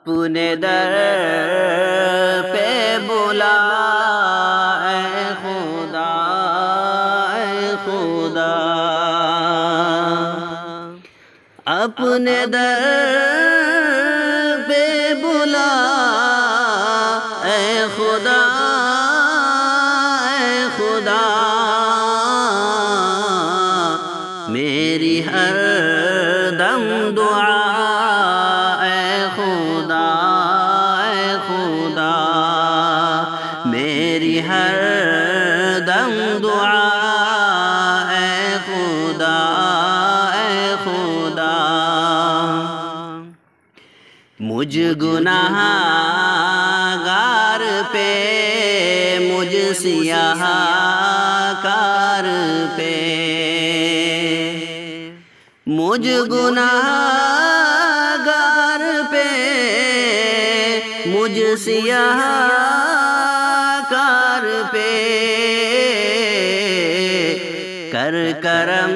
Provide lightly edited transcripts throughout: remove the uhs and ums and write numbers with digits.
اپنے در پہ بلا اے خدا، اے خدا، اپنے در پہ بلا اے خدا، اے خدا، میری ہر دم دعا اے خدا، اے خدا، میری ہر دم دعا اے خدا، اے خدا، مجھ گناہ گار پہ، مجھ سیاہ کار پہ، مجھ گناہ گار پہ، مجھ سیاہ کار پہ، کر کرم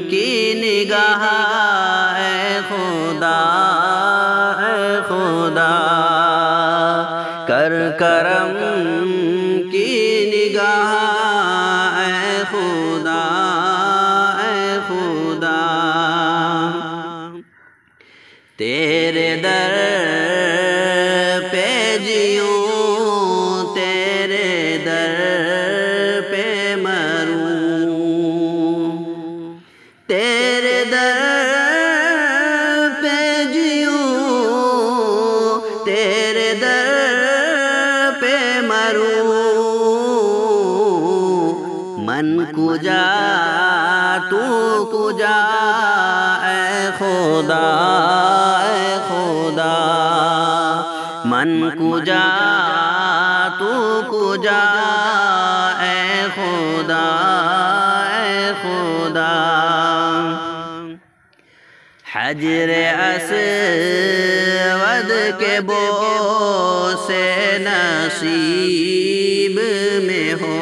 کی نگاہ اے خدا، اے خدا، کر کرم کی نگاہ اے خدا، اے خدا، تیرے در پہ جیوں، تیرے در پہ مروں، تیرے در پہ جیوں، تیرے در پہ مروں، من کجا تو کجا اے خدا، اے خدا، من کجا تو کجا اے خدا، اے خدا، حجر اسود کے بوس نصیب میں ہو،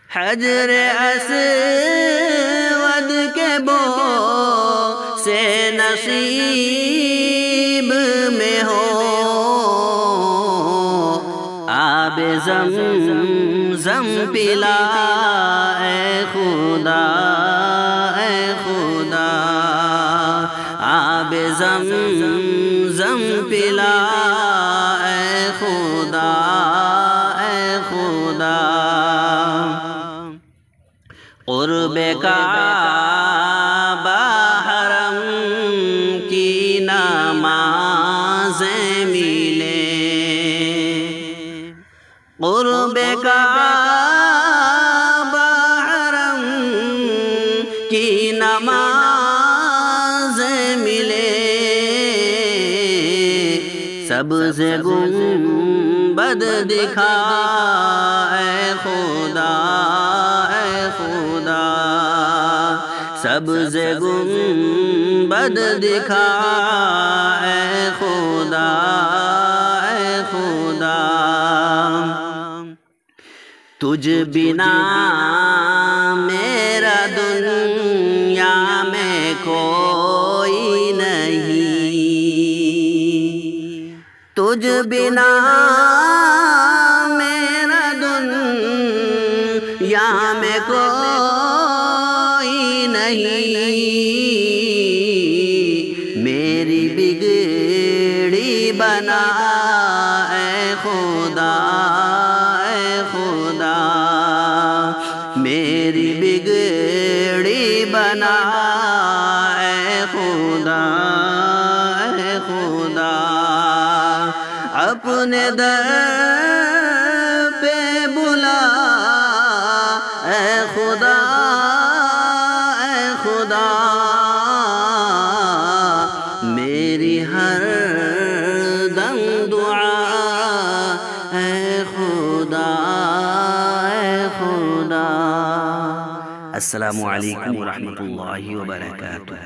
حجر اسود کے بوس نصیب میں ہو، آب زمزم پلا اے خدا، اے خدا، آب زمزم پلا اے خدا، اے خدا، قرب کعبہ حرم کی نمازیں ملیں، قرب کعبہ حرم کی نمازیں ملیں، سبز گنبد دکھا اے خدا، اے خدا، سبز گنبد دکھا اے خدا، اے خدا، تجھ بنا میرا دنیا میں کوئی نہیں، تجھ بنا میرا دنیا میں کوئی نہیں، میری بگڑی بنا اے خدا، اے خدا، میری بگڑی بنا اے خدا، اے خدا، اپنے در پہ بلا اے خدا، اے خدا، میری ہر دم دعا اے خدا، اے خدا۔ السلام علیکم ورحمۃ اللہ وبرکاتہ۔